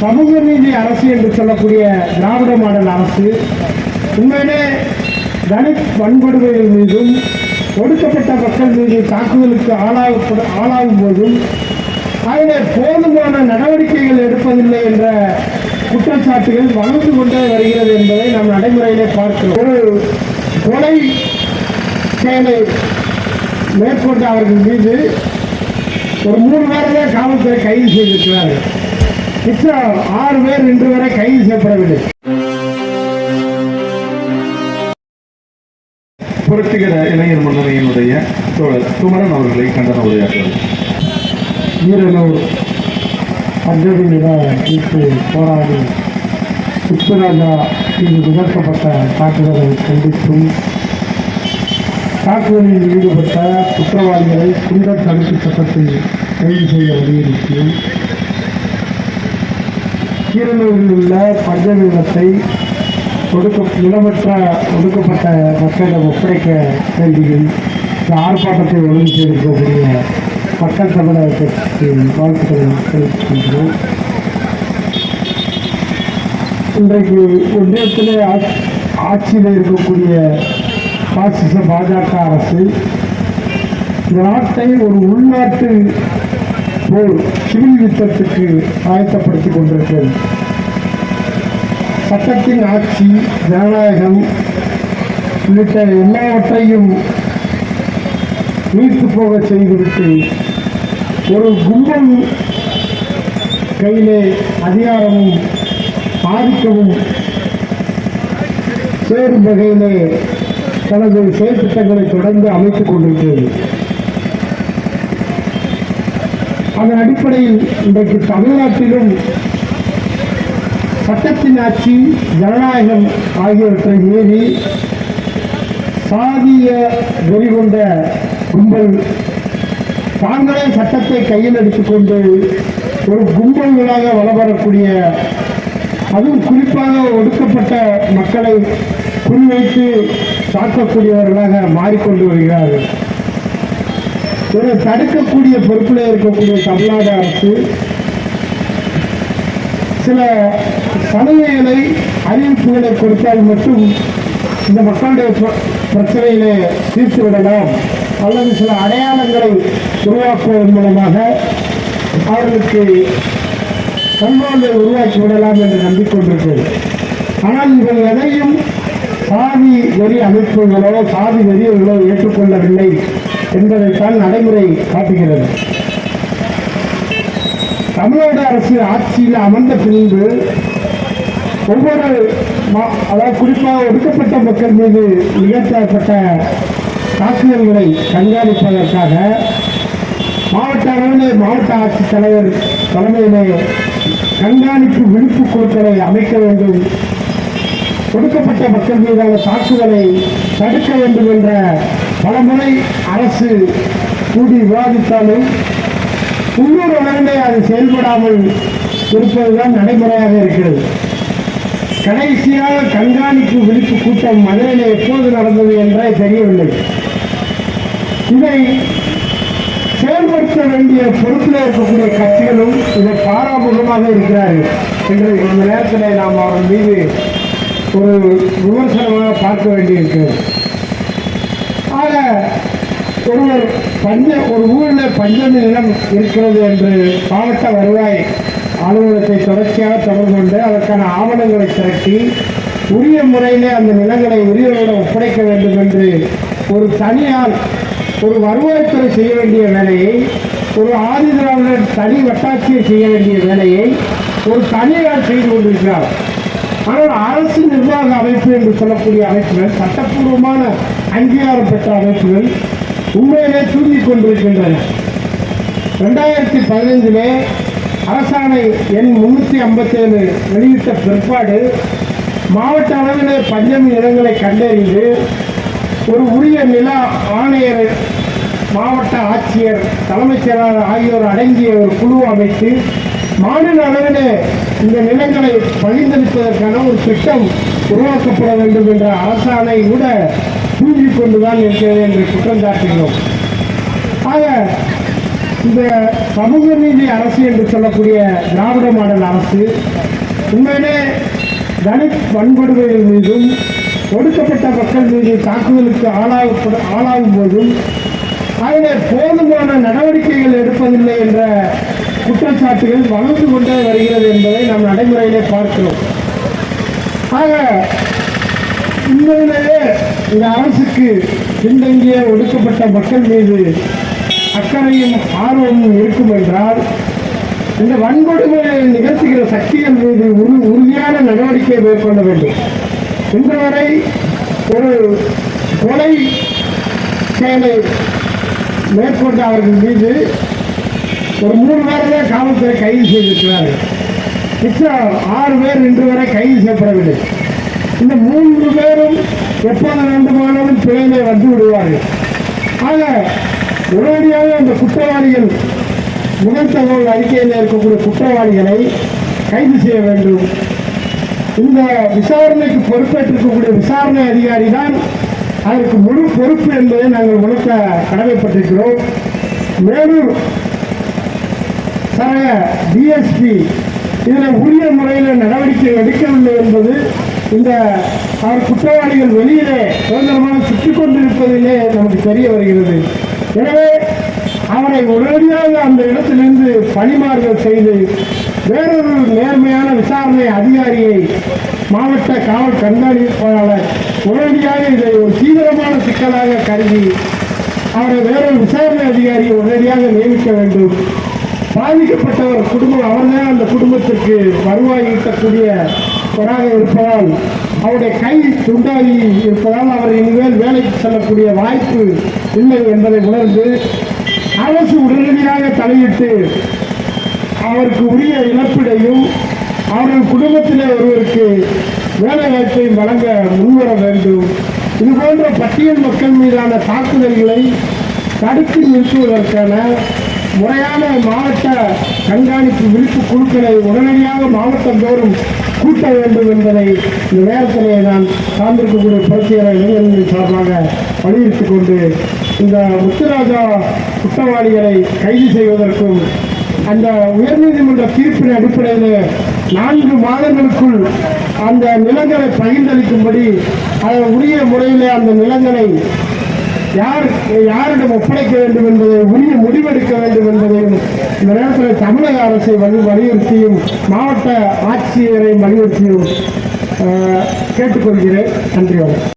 சமூக நீதி அரசு என்று சொல்லக்கூடிய திராவிட மாடல் அரசு உண்மையிலே தலித் வன்கொடுமைகள் மீதும் ஒடுக்கப்பட்ட மக்கள் மீது தாக்குதலுக்கு ஆளாகும் போதும் அதில் போதுமான நடவடிக்கைகள் எடுப்பதில்லை என்ற குற்றச்சாட்டுகள் வளர்ந்து கொண்டே வருகிறது என்பதை நாம் நடைமுறையிலே பார்க்கிறோம். ஒரு கொலை செயலை மேற்கொண்ட அவர்கள் மீது ஒரு 3 பேரை காவல்துறை கைது செய்திருக்கிறார்கள். மிச்சம் 6 பேர் இன்று வரை கைது செய்யப்படவில்லை. புரட்சிகர இளைஞர் முன்னணியினுடைய தோழர் குமரன் அவர்களை கண்டன உரையாற்றுவார். ஈரலூர் பஞ்சமியில தீர்ப்பு போராடி புஷ்பராஜா மீது நிகழ்த்தப்பட்ட தாக்குதலை கண்டித்தும் தாக்குதலில் ஈடுபட்ட குற்றவாளிகளை குண்டர் தடுப்பு சட்டத்தில் கைது செய்ய வலியுறுத்தியும் ஈரலூரில் உள்ள பஞ்ச நிலத்தை ஒடுக்கப்பட்ட மக்களிடம் ஒப்படைக்க வேண்டியும் இந்த ஆர்ப்பாட்டத்தை ஒழுங்கு செய்திருக்கக்கூடிய மக்கள் தமிழகத்திற்கு வாழ்த்துக்களை தெரிவிக்கின்றோம். இன்றைக்கு ஒன்றியத்திலே ஆட்சியில் இருக்கக்கூடிய பாசிச பாஜக அரசு இந்த நாட்டை ஒரு உள்நாட்டு போர் சிவில் யுத்தத்துக்கு ஆயத்தப்படுத்திக் கொண்டிருக்கிறது. சட்டத்தின் ஆட்சி, ஜனநாயகம் உள்ளிட்ட எல்லாவற்றையும் நீர்த்து போக செய்துவிட்டு ஒரு கும்பல் கையிலே அதிகாரமும் ஆதிக்கமும் சேரும் வகையிலே தனது செயற்திட்டங்களை தொடர்ந்து அமைத்துக் கொண்டிருக்கிறது. அதன் அடிப்படையில் இன்றைக்கு தமிழ்நாட்டிலும் சட்டத்தின் ஆட்சி, ஜனநாயகம் ஆகியவற்றை மீறி சாதிய வெறி கொண்ட கும்பல் தாங்களே சட்டத்தை கையில் எடுத்துக்கொண்டு ஒரு கும்பல்களாக வளவரக்கூடிய, அதுவும் குறிப்பாக ஒடுக்கப்பட்ட மக்களை குறிவைத்து தாக்கக்கூடியவர்களாக மாறிக்கொண்டு வருகிறார்கள். இதை தடுக்கக்கூடிய பொறுப்பில் இருக்கக்கூடிய தமிழ்நாடு அரசு சில சலுகைகளை, அறிவிப்புகளை கொடுத்தால் மட்டும் இந்த மக்களுடைய பிரச்சனையிலே தீர்த்து விடலாம் அல்லது சில அடையாளங்களை உருவாக்குவதன் மூலமாக அவர்களுக்கு சம்பவங்களை உருவாக்கி விடலாம் என்று நம்பிக்கொண்டிருக்கிறது. ஆனால் இவர்கள் எதையும் சாதி வெறி அமைப்புகளோ சாதி வெறியர்களோ ஏற்றுக்கொள்ளவில்லை என்பதைத்தான் நடைமுறை காட்டுகிறது. தமிழ்நாடு அரசு ஆட்சியில் அமர்ந்த பின்பு ஒவ்வொரு அதாவது குறிப்பாக ஒடுக்கப்பட்ட மக்கள் மீது நிகழ்த்தப்பட்ட தாக்குதல்களை கண்காணிப்பதற்காக மாவட்ட அளவிலே மாவட்ட ஆட்சித்தலைவர் தலைமையிலே கண்காணிப்பு விழிப்பு குழுக்களை அமைக்க வேண்டும், ஒடுக்கப்பட்ட மக்கள் மீதான தாக்குதலை தடுக்க வேண்டும் என்ற பலமுறை அரசு கூடி விவாதித்தாலும் உள்ளூர் அளவிலே அது செயல்படாமல் இருப்பதுதான் நடைமுறையாக இருக்கிறது. கடைசியாக கண்காணிப்பு விழிப்பு கூட்டம் மதுரையில் எப்போது நடந்தது என்றே தெரியவில்லை. இதை செயல்படுத்த வேண்டிய பொறுப்பில் இருக்கக்கூடிய கட்சிகளும் இதை பாராமுகமாக இருக்கிறார்கள் என்று இந்த நேரத்தில் நாம் அவர்கள் மீது ஒரு விமர்சனமாக பார்க்க வேண்டியிருக்கிறது. ஆக ஒரு ஊரில் பஞ்சமி நிலம் இருக்கிறது என்று மாவட்ட வருவாய் அலுவலகத்தை தொடர்ச்சியாக தொடர்பு கொண்டு அதற்கான ஆவணங்களை திரட்டி உரிய முறையிலே அந்த நிலங்களை உரியவர்களிடம் ஒப்படைக்க வேண்டும் என்று ஒரு தனியார் ஒரு வருவாய்த்துறை செய்ய வேண்டிய வேலையை, ஒரு ஆதிதிராவிடர் தனி வட்டாட்சியர் செய்ய வேண்டிய வேலையை ஒரு தனியார் செய்து கொண்டிருக்கிறார். ஆனால் அரசு நிர்வாக அமைப்பு என்று சொல்லக்கூடிய அமைப்புகள், சட்டப்பூர்வமான அங்கீகாரம் பெற்ற அமைப்புகள் உண்மையிலே தூங்கிக் கொண்டிருக்கின்றன. 2015 அரசாணை எண் 357 வெளியிட்ட பிற்பாடு மாவட்ட அளவிலே பஞ்சமி நிலங்களை கண்டறிந்து ஒரு உரிய நில ஆணையர், மாவட்ட ஆட்சியர், தலைமைச் செயலாளர் ஆகியோர் அடங்கிய ஒரு குழு அமைத்து மாநில அளவிலே இந்த நிலங்களை பகிர்ந்தளிப்பதற்கான ஒரு திட்டம் உருவாக்கப்பட வேண்டும் என்ற அரசாணை கூட தூங்கிக் கொண்டுதான் இருக்கிறது என்று குற்றம் சாட்டுகிறோம். ஆக இந்த சமூக நீதி அரசு என்று சொல்லக்கூடிய திராவிட மாடல் அரசு உண்மையிலே தலித் வன்கொடுமைகள் மீதும் ஒடுக்கப்பட்ட மக்கள் மீது தாக்குதலுக்கு ஆளாகும் போதும் அதில் போதுமான நடவடிக்கைகள் எடுப்பதில்லை என்ற குற்றச்சாட்டுகள் வளர்ந்து கொண்டே வருகிறது என்பதை நாம் நடைமுறையிலே பார்க்கிறோம். ஆக உண்மையிலேயே இந்த அரசுக்கு பின்தங்கிய ஒடுக்கப்பட்ட மக்கள் மீது அக்கறையும் ஆர்வமும் இருக்கும் என்றால் இந்த வன்கொடுமையை நிகழ்த்துகிற சக்திகள் மீது உறுதியான நடவடிக்கை மேற்கொள்ள வேண்டும். இன்று வரை ஒரு கொலை செயலை மேற்கொண்ட அவர்கள் மீது ஒரு 3 பேரை தான் காவல்துறை கைது செய்திருக்கிறார்கள். மிச்சம் 6 பேர் இன்று வரை கைது செய்யப்படவில்லை. இந்த 3 பேரும் எப்போது வேண்டுமானாலும் பிழையிலே வந்து விடுவார்கள். ஆக உடனடியாக அந்த குற்றவாளிகள் முதல் தகவல் அறிக்கையில் இருக்கக்கூடிய குற்றவாளிகளை கைது செய்ய வேண்டும். இந்த விசாரணைக்கு பொறுப்பேற்றிருக்கக்கூடிய விசாரணை அதிகாரி தான் அதற்கு முழு பொறுப்பு என்பதை நாங்கள் உணர்த்த கடமைப்பட்டிருக்கிறோம். மேலூர் சரக டிஎஸ்பி இதில் உரிய முறையில் நடவடிக்கை எடுக்கவில்லை என்பது இந்த அவர் குற்றவாளிகள் வெளியிலே சுதந்திரமாக சுற்றிக் கொண்டிருப்பதிலே நமக்கு தெரிய வருகிறது. எனவே அவரை உடனடியாக அந்த இடத்திலிருந்து பணிமாறுதல் செய்து வேறொரு நேர்மையான விசாரணை அதிகாரியை மாவட்ட காவல் கண்காணிப்பாளர் உடனடியாக இதை ஒரு தீவிரமான சிக்கலாக கருதி அவரை வேறொரு விசாரணை அதிகாரியை உடனடியாக நியமிக்க வேண்டும். பாதிக்கப்பட்டவர் குடும்பம் அவர்தான் அந்த குடும்பத்திற்கு வருவாய் ஈட்டக்கூடியவராக இருப்பதால் அவருடைய கை துண்டாகி இருப்பதால் அவர் இனிமேல் வேலைக்கு செல்லக்கூடிய வாய்ப்பு இல்லை என்பதை உணர்ந்து அரசு உடனடியாக தலையிட்டு அவருக்கு உரிய இழப்பீடையும் அவர்கள் குடும்பத்திலே ஒருவருக்கு வேலை வாய்ப்பையும் வழங்க முன்வர வேண்டும். இதுபோன்ற பட்டியல் மக்கள் மீதான தாக்குதல்களை தடுத்து நிறுத்துவதற்கான முறையான மாவட்ட கண்காணிப்பு விழிப்பு குழுக்களை உடனடியாக மாவட்டந்தோறும் கூட்ட வேண்டும் என்பதை இந்த நேரத்திலே நான் சார்ந்திருக்கக்கூடிய புரட்சிகர இளைஞர்களின் சார்பாக வலியுறுத்திக் கொண்டு இந்த முத்துராஜா குற்றவாளிகளை கைது செய்வதற்கும் அந்த உயர்நீதிமன்ற தீர்ப்பின் அடிப்படையில் 4 மாதங்களுக்குள் அந்த நிலங்களை பகிர்ந்தளிக்கும்படி அதை உரிய முறையில் அந்த நிலங்களை யாரிடம் ஒப்படைக்க வேண்டும் என்பதை உரிய முடிவெடுக்க வேண்டும் என்பதையும் இந்த நேரத்தில் தமிழக அரசை வலியுறுத்தியும் மாவட்ட ஆட்சியரை வலியுறுத்தியும் கேட்டுக்கொள்கிறேன். நன்றி.